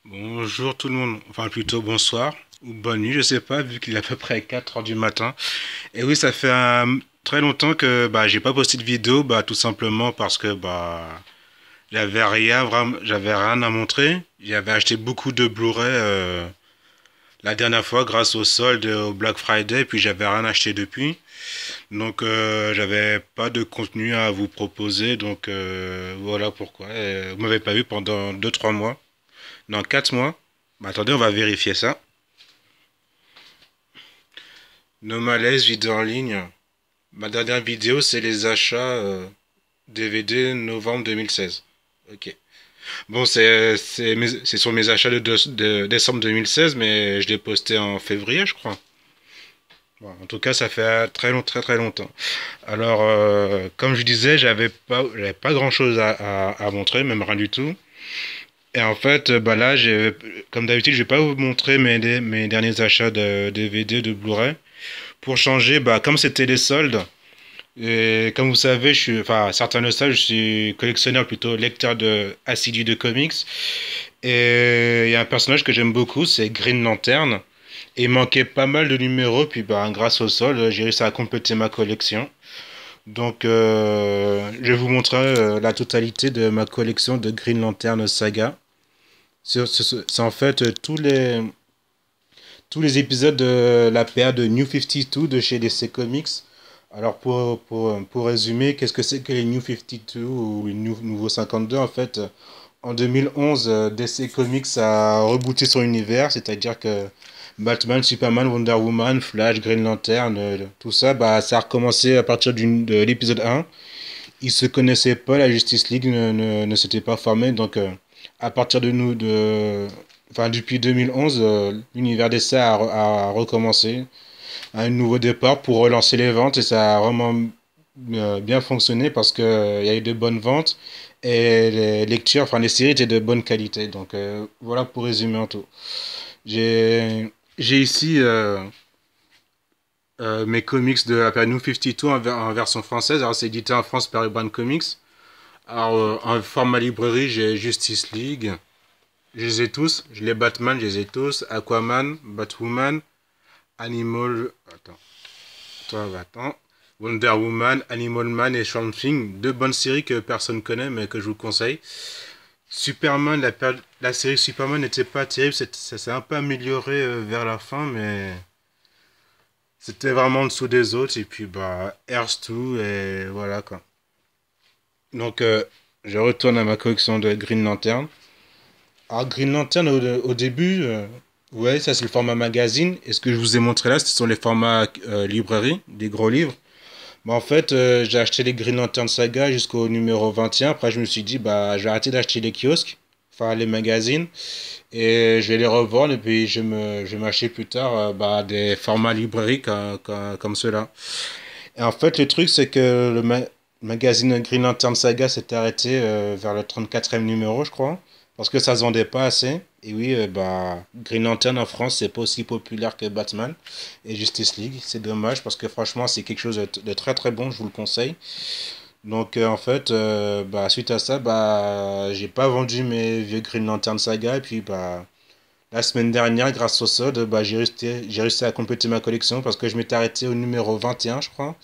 Bonjour tout le monde, enfin plutôt bonsoir ou bonne nuit, je sais pas, vu qu'il est à peu près 4 heures du matin. Et oui, ça fait très longtemps que j'ai pas posté de vidéo, tout simplement parce que j'avais rien à montrer. J'avais acheté beaucoup de Blu-ray la dernière fois grâce au solde au Black Friday, puis j'avais rien acheté depuis. Donc j'avais pas de contenu à vous proposer, donc voilà pourquoi. Et vous m'avez pas vu pendant 2 3 mois. Dans 4 mois. Attendez, on va vérifier ça. No Malaise, vidéo en ligne. Ma dernière vidéo, c'est les achats DVD novembre 2016. Ok. Bon, c'est sur mes achats de décembre 2016, mais je l'ai posté en février, je crois. Bon, en tout cas, ça fait très très longtemps. Alors, comme je disais, j'avais pas grand-chose à montrer, même rien du tout. Et en fait, là, comme d'habitude, je vais pas vous montrer mes derniers achats de DVD, de Blu-ray. Pour changer, comme c'était les soldes, et comme vous savez, enfin, certains le savent, je suis collectionneur, plutôt lecteur assidu de comics. Et il y a un personnage que j'aime beaucoup, c'est Green Lantern. Et il manquait pas mal de numéros, puis grâce au solde, j'ai réussi à compléter ma collection. Donc, je vais vous montrer la totalité de ma collection de Green Lantern Saga. C'est en fait tous les épisodes de la période de New 52 de chez DC Comics. Alors pour résumer, qu'est-ce que c'est que les New 52 ou les Nouveau 52 en fait? En 2011, DC Comics a rebooté son univers, c'est-à-dire que Batman, Superman, Wonder Woman, Flash, Green Lantern, tout ça, ça a recommencé à partir de l'épisode 1. Ils se connaissaient pas, la Justice League ne s'était pas formée, donc à partir enfin depuis 2011, l'univers DC a recommencé à un nouveau départ pour relancer les ventes et ça a vraiment bien fonctionné parce que il y a eu de bonnes ventes et les lectures, enfin les séries étaient de bonne qualité. Donc voilà pour résumer en tout. J'ai ici mes comics de la période New 52 en version française. Alors c'est édité en France par Urban Comics. Alors en format librairie, j'ai Justice League. Je les ai tous. Je les Batman, je les ai tous. Aquaman, Batwoman, Animal. Attends. Wonder Woman, Animal Man et Swamp Thing. Deux bonnes séries que personne connaît, mais que je vous conseille. Superman, la série Superman n'était pas terrible. Ça s'est un peu amélioré vers la fin, mais c'était vraiment en dessous des autres. Et puis, Earth 2, et voilà quoi. Donc, je retourne à ma collection de Green Lantern. Alors, Green Lantern, au début, ouais, ça c'est le format magazine. Et ce que je vous ai montré là, ce sont les formats librairie, des gros livres. En fait, j'ai acheté les Green Lantern Saga jusqu'au numéro 21. Après, je me suis dit, je vais arrêter d'acheter les kiosques, enfin les magazines, et je vais les revendre. Et puis, je vais m'acheter plus tard des formats librairie comme ceux-là. Et en fait, le truc, c'est que magazine Green Lantern Saga s'est arrêté vers le 34e numéro, je crois, parce que ça se vendait pas assez. Et oui, Green Lantern en France, c'est pas aussi populaire que Batman et Justice League. C'est dommage parce que franchement, c'est quelque chose de très très bon, je vous le conseille. Donc en fait, suite à ça, j'ai pas vendu mes vieux Green Lantern Saga. Et puis la semaine dernière, grâce au solde, j'ai réussi à compléter ma collection parce que je m'étais arrêté au numéro 21, je crois.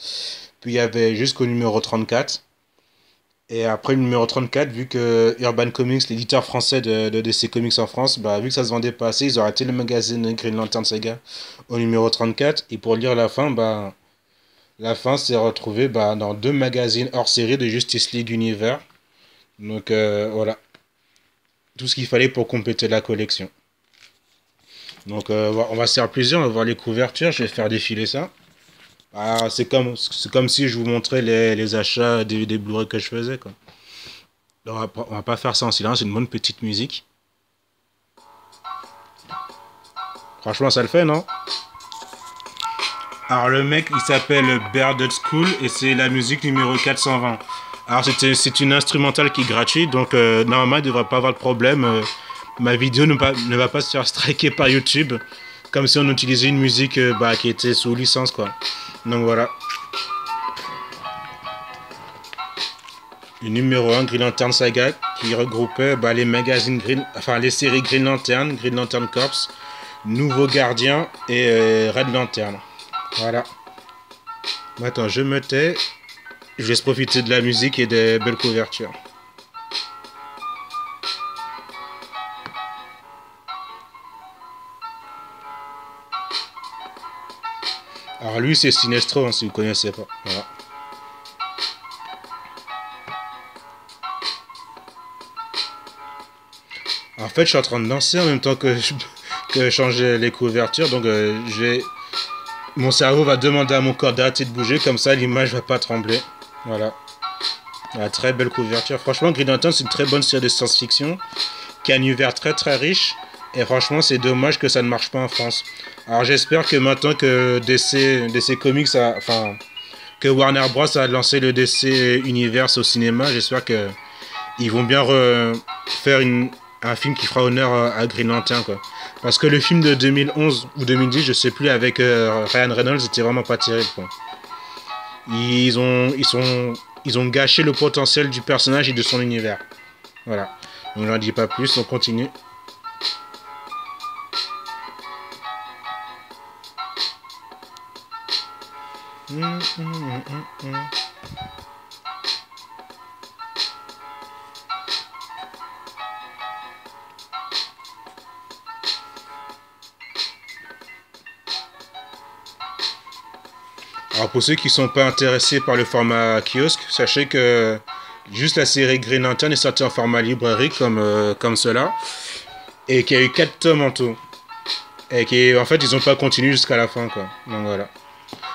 Puis il y avait jusqu'au numéro 34. Et après le numéro 34, vu que Urban Comics, l'éditeur français de DC Comics en France, vu que ça se vendait pas assez, ils ont arrêté le magazine Green Lantern Saga au numéro 34. Et pour lire la fin s'est retrouvée dans deux magazines hors série de Justice League Univers. Donc voilà, tout ce qu'il fallait pour compléter la collection. Donc on va se faire plaisir, on va voir les couvertures, je vais faire défiler ça. C'est comme si je vous montrais les achats des Blu-ray que je faisais, quoi. On va pas faire ça en silence, c'est une bonne petite musique. Franchement, ça le fait, non? Alors, le mec, il s'appelle Bearded School et c'est la musique numéro 420. Alors, c'est une instrumentale qui est gratuite, donc normalement, il ne devrait pas avoir de problème. Ma vidéo ne va pas se faire striker par YouTube, comme si on utilisait une musique qui était sous licence, quoi. Donc voilà. Le numéro 1, Green Lantern Saga, qui regroupait les magazines les séries Green Lantern Corps, Nouveau Gardien et Red Lantern. Voilà. Attends, je me tais. Je laisse profiter de la musique et des belles couvertures. Alors lui c'est Sinestro hein, si vous connaissez pas. Voilà. En fait je suis en train de danser en même temps que je change les couvertures. Donc mon cerveau va demander à mon corps d'arrêter de bouger. Comme ça l'image va pas trembler. Voilà. La très belle couverture. Franchement Green Lantern c'est une très bonne série de science-fiction. Qui a un univers très très riche. Et franchement c'est dommage que ça ne marche pas en France. Alors j'espère que maintenant que DC Comics que Warner Bros a lancé le DC Universe au cinéma, j'espère que ils vont bien faire un film qui fera honneur à Green Lantern quoi. Parce que le film de 2011 ou 2010, je sais plus, avec Ryan Reynolds, était vraiment pas terrible quoi. Ils ont gâché le potentiel du personnage et de son univers. Voilà. Donc je n'en dis pas plus, on continue. Alors pour ceux qui ne sont pas intéressés par le format kiosque, sachez que juste la série Green Lantern est sortie en format librairie comme cela, et qu'il y a eu 4 tomes en tout. Et qu'en fait ils n'ont pas continué jusqu'à la fin quoi. Donc voilà.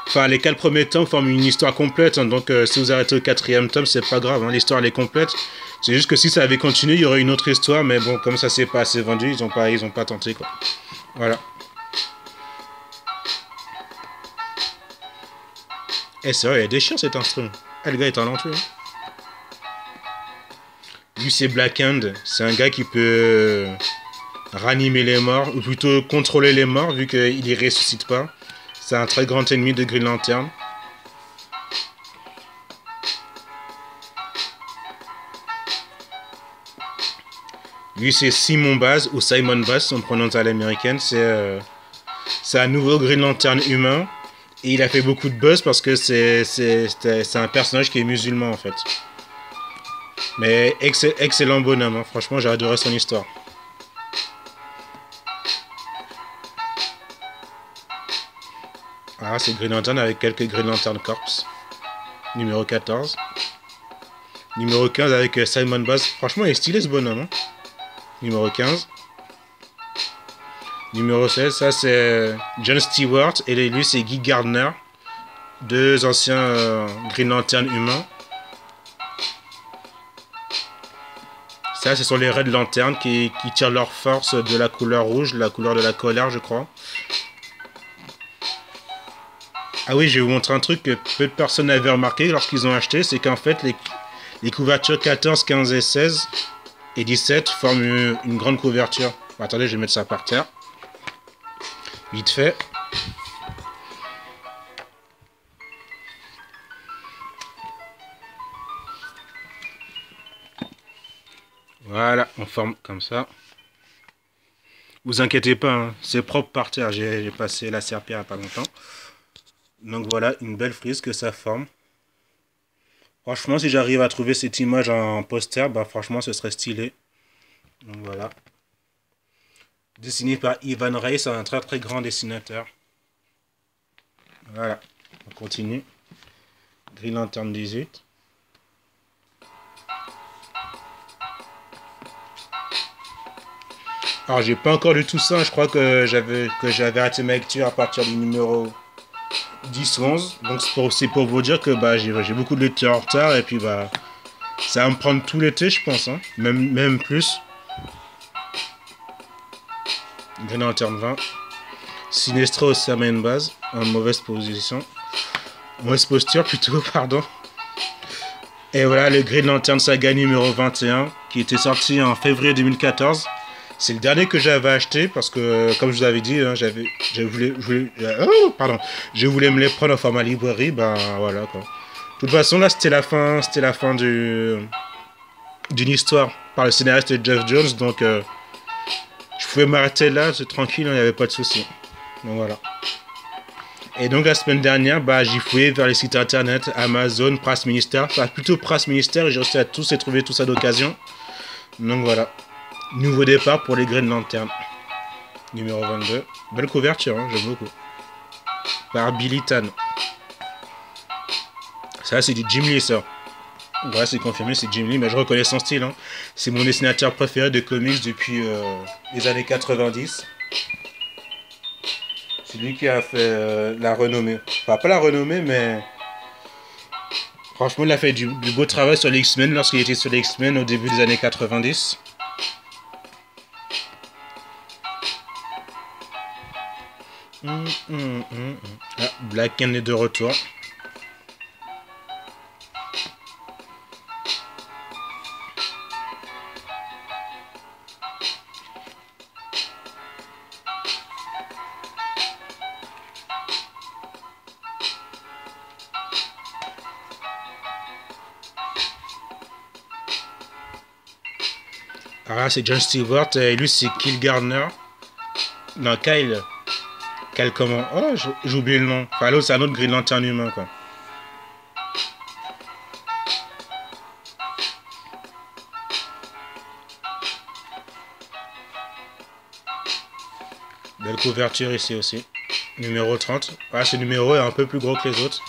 Enfin les 4 premiers tomes forment une histoire complète, hein, donc si vous arrêtez au 4e tome c'est pas grave, hein, l'histoire elle est complète. C'est juste que si ça avait continué il y aurait une autre histoire, mais bon comme ça c'est pas assez vendu, ils ont pas tenté quoi. Voilà. Eh c'est vrai, il y a des chiens cet instrument. Ah le gars est talentueux. Lui c'est Black Hand, c'est un gars qui peut ranimer les morts, ou plutôt contrôler les morts vu qu'il les ressuscite pas. C'est un très grand ennemi de Green Lantern. Lui c'est Simon Baz, ou Simon Baz, on prononce à l'américaine. C'est un nouveau Green Lantern humain. Et il a fait beaucoup de buzz parce que c'est un personnage qui est musulman en fait. Mais excellent bonhomme, hein. Franchement j'ai adoré son histoire. Ah c'est Green Lantern avec quelques Green Lantern Corps. Numéro 14. Numéro 15 avec Simon Baz. Franchement il est stylé ce bonhomme, hein. Numéro 15. Numéro 16, ça c'est John Stewart et lui c'est Guy Gardner. Deux anciens Green Lantern humains. Ça ce sont les Red Lantern qui tirent leur force de la couleur rouge, la couleur de la colère je crois. Ah oui je vais vous montrer un truc que peu de personnes avaient remarqué lorsqu'ils ont acheté, c'est qu'en fait les couvertures 14, 15 et 16 et 17 forment une grande couverture. Bon, attendez je vais mettre ça par terre. Vite fait. Voilà, on forme comme ça. Vous inquiétez pas, hein, c'est propre par terre. J'ai passé la serpillère il n'y a pas longtemps. Donc voilà, une belle frise que ça forme. Franchement, si j'arrive à trouver cette image en poster, bah franchement, ce serait stylé. Donc voilà. Dessiné par Ivan Reis, un très très grand dessinateur. Voilà, on continue. Green Lantern 18. Alors j'ai pas encore lu tout ça, je crois que j'avais arrêté ma lecture à partir du numéro 10 ou 11. Donc c'est pour vous dire que j'ai beaucoup de lectures en retard et puis ça va me prendre tout l'été je pense, hein. Même plus. Green Lantern 20. Sinestro au Simon Baz, en mauvaise position. Mauvaise posture plutôt, pardon. Et voilà le Green Lantern Saga numéro 21 qui était sorti en février 2014. C'est le dernier que j'avais acheté parce que, comme je vous avais dit, hein, je voulais me les prendre en format librairie, ben voilà quoi. toute façon, là, c'était la fin d'une histoire par le scénariste Jeff Jones, donc je pouvais m'arrêter là, c'est tranquille, il n'y avait pas de souci. Donc voilà. Et donc la semaine dernière, bah, j'ai fouillé vers les sites internet, Amazon, Presse Ministère, enfin plutôt Presse Ministère, et j'ai réussi à tous et trouvé tout ça d'occasion. Donc voilà. Nouveau départ pour les Green Lantern. Numéro 22. Belle couverture, hein, j'aime beaucoup. Par Billy Tan. Ça, c'est du Jim Lee, ça. Ouais, c'est confirmé, c'est Jim Lee, mais je reconnais son style. Hein. C'est mon dessinateur préféré de comics depuis les années 90. C'est lui qui a fait la renommée. Enfin, pas la renommée, mais... Franchement, il a fait du beau travail sur les X-Men lorsqu'il était sur les X-Men au début des années 90. Ah, Black Ken est de retour. Alors là, c'est John Stewart et lui, c'est Kyle Gardner. Non, Kyle. Kyle comment? Oh, j'ai oublié le nom. Enfin, l'autre, c'est un autre Green Lantern humain, quoi. Belle couverture ici aussi. Numéro 30. Ah, ce numéro est un peu plus gros que les autres.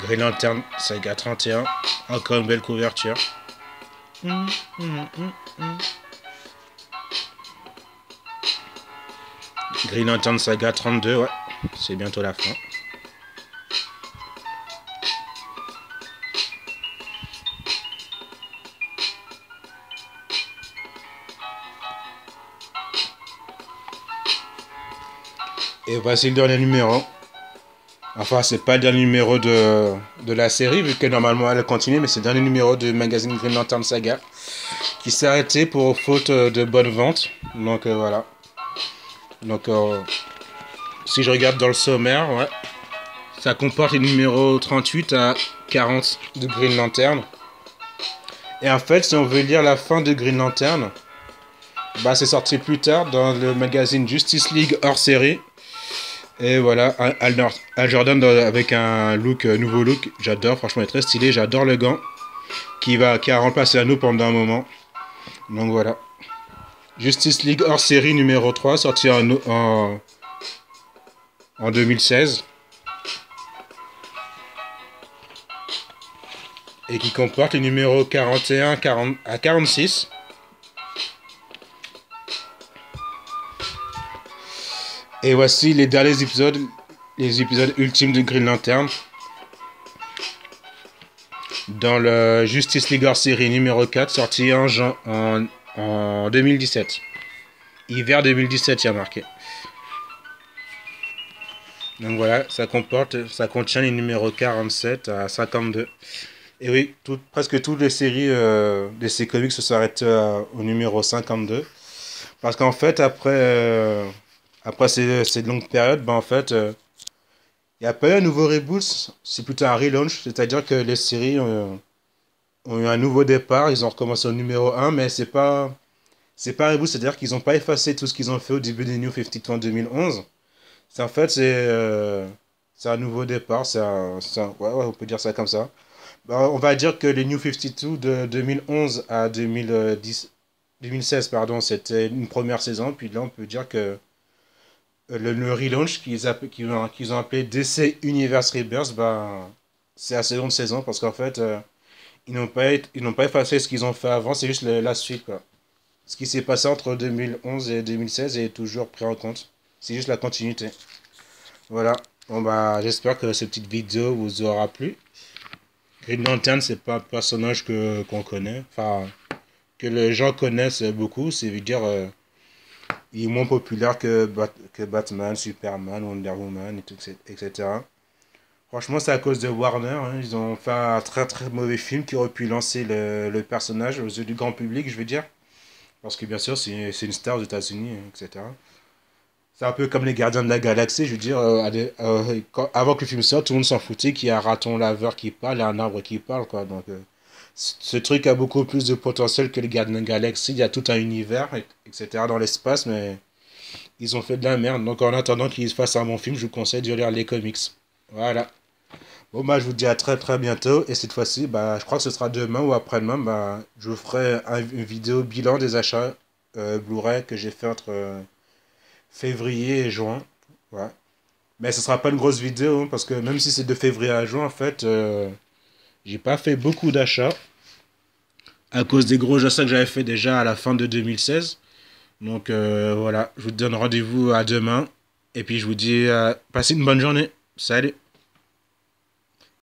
Green Lantern Saga 31. Encore une belle couverture. Green Lantern Saga 32, ouais. C'est bientôt la fin. Et voici le dernier numéro. Enfin, c'est pas le dernier numéro de la série, vu que normalement elle continue, mais c'est le dernier numéro du magazine Green Lantern Saga, qui s'est arrêté pour faute de bonne vente. Donc voilà. Donc si je regarde dans le sommaire, ouais, ça comporte les numéros 38 à 40 de Green Lantern. Et en fait, si on veut lire la fin de Green Lantern, bah c'est sorti plus tard dans le magazine Justice League hors série. Et voilà, Al Jordan avec un look, nouveau look, j'adore, franchement il est très stylé, j'adore le gant, qui a remplacé Anno pendant un moment. Donc voilà. Justice League hors série numéro 3, sorti en 2016. Et qui comporte les numéros 41 à 46. Et voici les derniers épisodes, les épisodes ultimes de Green Lantern. Dans le Justice League hors série numéro 4, sorti en 2017. Hiver 2017, il y a marqué. Donc voilà, ça contient les numéros 47 à 52. Et oui, presque toutes les séries de ces comics se s'arrêtent au numéro 52. Parce qu'en fait, après ces longues périodes, ben en fait, il n'y a pas eu un nouveau reboot, c'est plutôt un relaunch. C'est-à-dire que les séries ont eu un nouveau départ, ils ont recommencé au numéro 1, mais c'est pas un reboot, c'est-à-dire qu'ils n'ont pas effacé tout ce qu'ils ont fait au début des New 52 en 2011. En fait, c'est un nouveau départ, ouais, on peut dire ça comme ça. Bah, on va dire que les New 52 de 2011 à 2016, pardon, c'était une première saison. Puis là, on peut dire que le relaunch qu'ils ont appelé DC Universe Rebirth, bah, c'est la seconde saison parce qu'en fait, ils n'ont pas effacé ce qu'ils ont fait avant, c'est juste la suite, quoi. Ce qui s'est passé entre 2011 et 2016 est toujours pris en compte. C'est juste la continuité. Voilà. Bon bah j'espère que cette petite vidéo vous aura plu. Green Lantern, c'est pas un personnage qu'on connaît. Enfin, que les gens connaissent beaucoup. C'est veut dire il est moins populaire que Batman, Superman, Wonder Woman, etc. Franchement, c'est à cause de Warner. Hein. Ils ont fait un très très mauvais film qui aurait pu lancer le personnage aux yeux du grand public, je veux dire. Parce que bien sûr, c'est une star aux États-Unis, etc. C'est un peu comme les Gardiens de la Galaxie, je veux dire, avant que le film sorte, tout le monde s'en foutait qu'il y a un raton laveur qui parle et un arbre qui parle, quoi. Donc, ce truc a beaucoup plus de potentiel que les Gardiens de la Galaxie. Il y a tout un univers, etc. dans l'espace, mais ils ont fait de la merde. Donc, en attendant qu'ils fassent un bon film, je vous conseille de lire les comics. Voilà. Bon, bah, je vous dis à très très bientôt. Et cette fois-ci, bah, je crois que ce sera demain ou après-demain, bah, je vous ferai une vidéo bilan des achats Blu-ray que j'ai fait entre février et juin. Ouais. Mais ce sera pas une grosse vidéo, hein, parce que même si c'est de février à juin, en fait, j'ai pas fait beaucoup d'achats à cause des gros achats que j'avais fait déjà à la fin de 2016. Donc voilà, je vous donne rendez-vous à demain. Et puis je vous dis, passez une bonne journée. Salut!